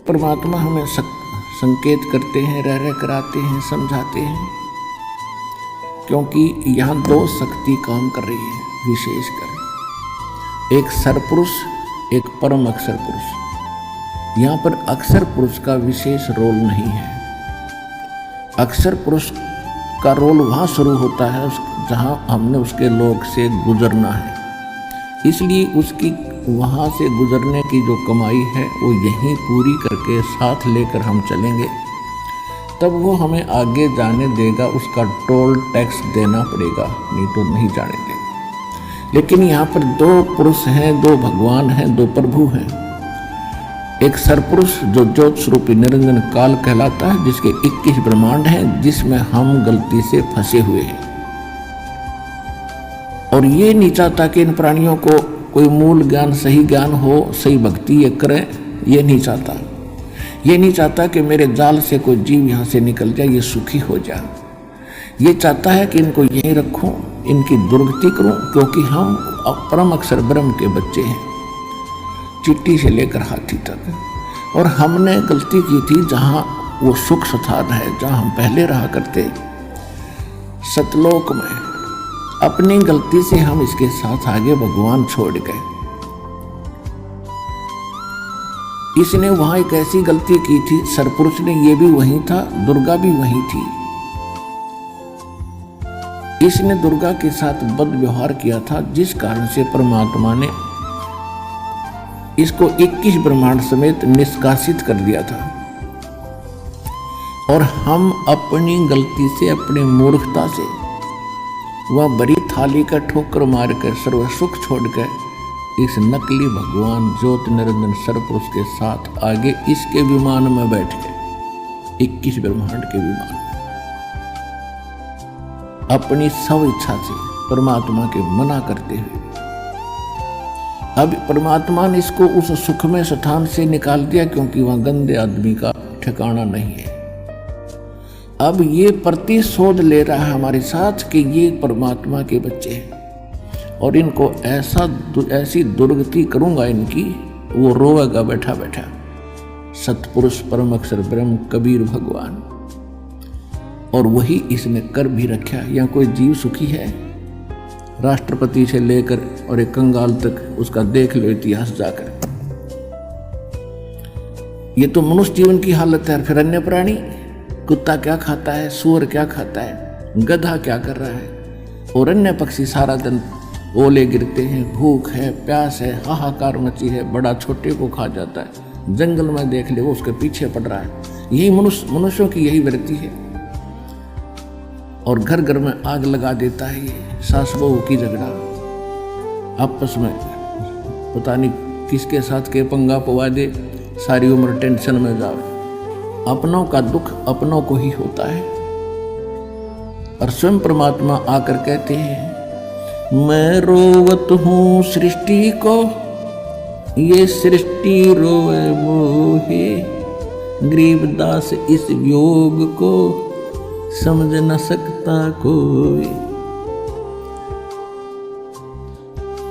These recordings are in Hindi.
परमात्मा हमें संकेत करते हैं, रह रह कराते हैं, समझाते हैं, क्योंकि यहाँ दो शक्ति काम कर रही है विशेषकर, एक सरपुरुष, एक परम अक्षर पुरुष। यहाँ पर अक्षर पुरुष का विशेष रोल नहीं है। अक्षर पुरुष का रोल वहाँ शुरू होता है जहाँ हमने उसके लोक से गुजरना है, इसलिए उसकी वहाँ से गुजरने की जो कमाई है वो यहीं पूरी करके साथ लेकर हम चलेंगे, तब वो हमें आगे जाने देगा। उसका टोल टैक्स देना पड़ेगा, नहीं तो नहीं जाने देगा। लेकिन यहाँ पर दो पुरुष हैं, दो भगवान हैं, दो प्रभु हैं। एक सरपुरुष जो ज्योत स्वरूपी निरंजन काल कहलाता है, जिसके 21 ब्रह्मांड हैं, जिसमें हम गलती से फंसे हुए हैं। और ये नहीं चाहता कि इन प्राणियों को कोई मूल ज्ञान, सही ज्ञान हो, सही भक्ति ये करें, ये नहीं चाहता। ये नहीं चाहता कि मेरे जाल से कोई जीव यहाँ से निकल जाए, ये सुखी हो जाए। ये चाहता है कि इनको यहीं रखूं, इनकी दुर्गति करूं, क्योंकि हम परम अक्षर ब्रह्म के बच्चे हैं, चिट्टी से लेकर हाथी तक। और हमने गलती की थी जहाँ वो सुख स्थान है, जहाँ हम पहले रहा करते सतलोक में, अपनी गलती से हम इसके साथ आगे भगवान छोड़ गए। इसने वहां एक ऐसी गलती की थी, सरपुरुष ने, ये भी वहीं था, दुर्गा भी वहीं थी। इसने दुर्गा के साथ बद व्यवहार किया था, जिस कारण से परमात्मा ने इसको 21 ब्रह्मांड समेत निष्कासित कर दिया था। और हम अपनी गलती से, अपनी मूर्खता से वह बड़ी थाली का ठोकर मार कर सर्व सुख छोड़कर इस नकली भगवान ज्योत निरंजन सरपुरुष के साथ आगे इसके विमान में बैठ गए, 21 ब्रह्मांड के विमान में, अपनी स्व इच्छा से परमात्मा के मना करते हुए। अब परमात्मा ने इसको उस सुखमय स्थान से निकाल दिया, क्योंकि वहां गंदे आदमी का ठिकाना नहीं है। अब ये प्रतिशोध ले रहा है हमारे साथ कि ये परमात्मा के बच्चे हैं और इनको ऐसी दुर्गति करूंगा इनकी, वो रोएगा बैठा बैठा। सतपुरुष परम अक्षर ब्रह्म कबीर भगवान, और वही इसने कर भी रखा। यहाँ कोई जीव सुखी है? राष्ट्रपति से लेकर और एक कंगाल तक उसका देख लो इतिहास जाकर। ये तो मनुष्य जीवन की हालत है। फिर अन्य प्राणी, कुत्ता क्या खाता है, सूअर क्या खाता है, गधा क्या कर रहा है, और अन्य पक्षी सारा दिन ओले गिरते हैं, भूख है, प्यास है, हाहाकार मची है, बड़ा छोटे को खा जाता है, जंगल में देख ले वो उसके पीछे पड़ रहा है। यही मनुष्यों की यही वृत्ति है। और घर घर में आग लगा देता है ये सास बहू की झगड़ा, आपस में पता नहीं किसके साथ के पंगा पवा दे, सारी उम्र टेंशन में जाओ। अपनों का दुख अपनों को ही होता है। और स्वयं परमात्मा आकर कहते हैं, मैं रोवत हूँ सृष्टि को, ये सृष्टि रोए मोहे, गरीबदास इस वियोग को समझ न सकता कोई।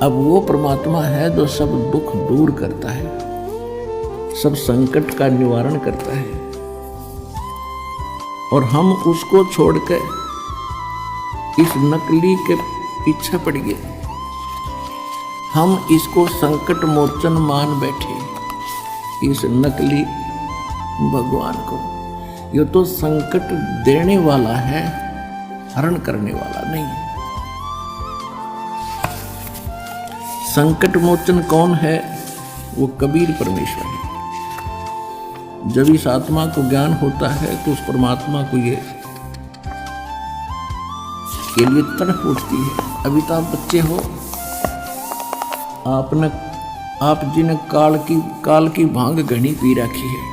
अब वो परमात्मा है जो सब दुख दूर करता है, सब संकट का निवारण करता है, और हम उसको छोड़कर इस नकली के पीछे पड़ गए। हम इसको संकट मोचन मान बैठे, इस नकली भगवान को। ये तो संकट देने वाला है, हरण करने वाला नहीं है। संकट मोचन कौन है? वो कबीर परमेश्वर है। जब इस आत्मा को ज्ञान होता है तो उस परमात्मा को ये के लिए तड़प उठती है। अभी तो आप बच्चे हो, आप जिन्हें काल की भांग घनी पी रखी है,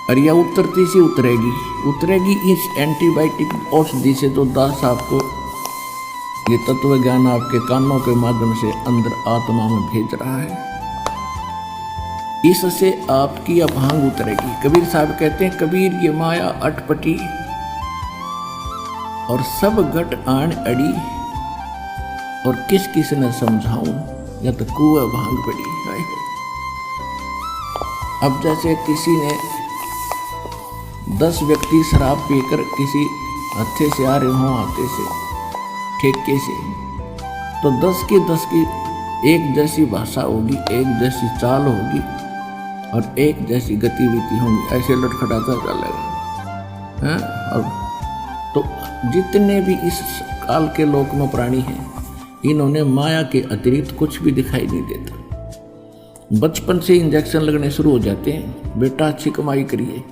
और यह उतरती सी उतरेगी इस एंटीबायोटिक औषधि से। तो दास आपको ये तत्व ज्ञान आपके कानों के माध्यम से अंदर आत्मा में भेज रहा है, इससे आपकी यह भांग उतरेगी। कबीर साहब कहते हैं, कबीर ये माया अटपटी और सब घट आन अड़ी, और किस किस न समझाऊं, या तो कुआ भांग पड़ी। अब जैसे किसी ने 10 व्यक्ति शराब पीकर किसी हत्थे से आ रहे हों, हाथे से, ठेके से, तो 10 की एक जैसी भाषा होगी, एक जैसी चाल होगी और एक जैसी गतिविधि होंगी, ऐसे लटखटाता चलेगा हैं। और तो जितने भी इस काल के लोक में प्राणी हैं, इन्होंने माया के अतिरिक्त कुछ भी दिखाई नहीं देता। बचपन से इंजेक्शन लगने शुरू हो जाते हैं, बेटा अच्छी कमाई करिए,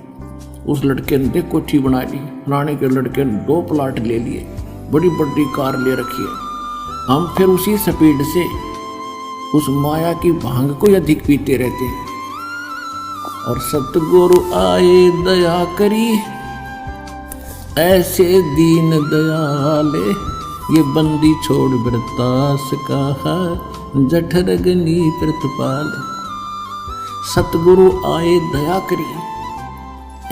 उस लड़के ने देख कोठी बना ली, फलाने के लड़के ने 2 प्लाट ले लिए, बड़ी बड़ी कार ले रखी है। हम फिर उसी स्पीड से उस माया की भांग को अधिक पीते रहते हैं। और सतगुरु आए दया करी, ऐसे दीन दयाले, ये बंदी छोड़ बरतास कहा, जठर गनी प्रतिपाल। सतगुरु आए दया करी,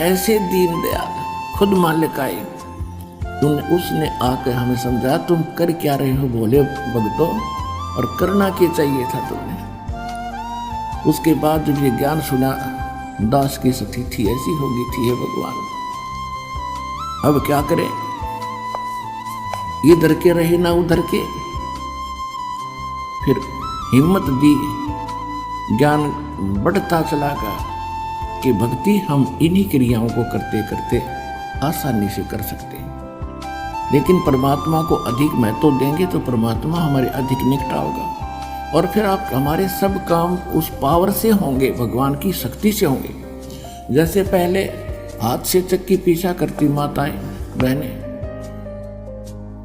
ऐसे दीन दयाल, खुद मालिक आए, उसने आकर हमें समझा तुम कर क्या रहे हो बोले भगतों, और करना क्या चाहिए था तुमने। उसके बाद जब ये ज्ञान सुना, दास की स्थिति ऐसी होगी थी, हे भगवान अब क्या करें, इधर के रहे ना उधर के। फिर हिम्मत दी, ज्ञान बढ़ता चला गया कि भक्ति हम इन्हीं क्रियाओं को करते करते आसानी से कर सकते हैं। लेकिन परमात्मा को अधिक महत्व देंगे तो परमात्मा हमारे अधिक निकट होगा, और फिर आप हमारे सब काम उस पावर से होंगे, भगवान की शक्ति से होंगे। जैसे पहले हाथ से चक्की पीछा करती माताएं बहनें,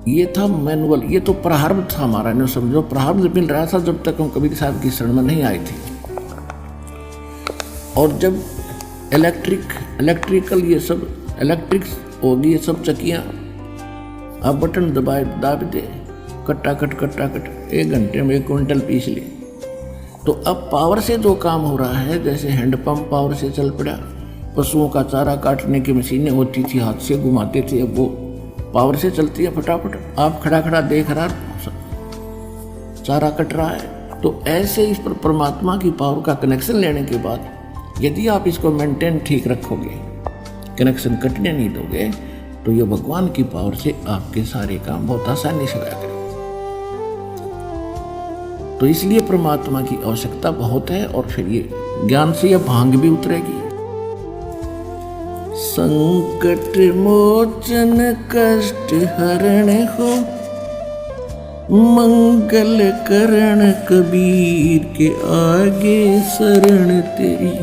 ये था मैनुअल, ये तो प्रारब्ध था हमारा, नहीं समझो, प्रारब्ध मिल रहा था जब तक हम कबीर साहब की शरण में नहीं आए थे। और जब इलेक्ट्रिकल ये सब इलेक्ट्रिक्स होगी, ये सब चक्कियाँ, अब बटन दाब दे, कट्टा कट 1 घंटे में 1 क्विंटल पीस ले। तो अब पावर से जो काम हो रहा है, जैसे हैंडपंप पावर से चल पड़ा, पशुओं का चारा काटने की मशीनें होती थी, हाथ से घुमाते थे, अब वो पावर से चलती है फटाफट, आप खड़ा देख रहा, चारा कट रहा है। तो ऐसे इस पर परमात्मा की पावर का कनेक्शन लेने के बाद यदि आप इसको मेंटेन ठीक रखोगे, कनेक्शन कटने नहीं दोगे, तो ये भगवान की पावर से आपके सारे काम बहुत आसानी से होया करेंगे। तो इसलिए परमात्मा की आवश्यकता बहुत है, और फिर ये ज्ञान से यह भांग भी उतरेगी। संकट मोचन कष्ट हरण हो, मंगल करण कबीर के आगे शरण तेरी।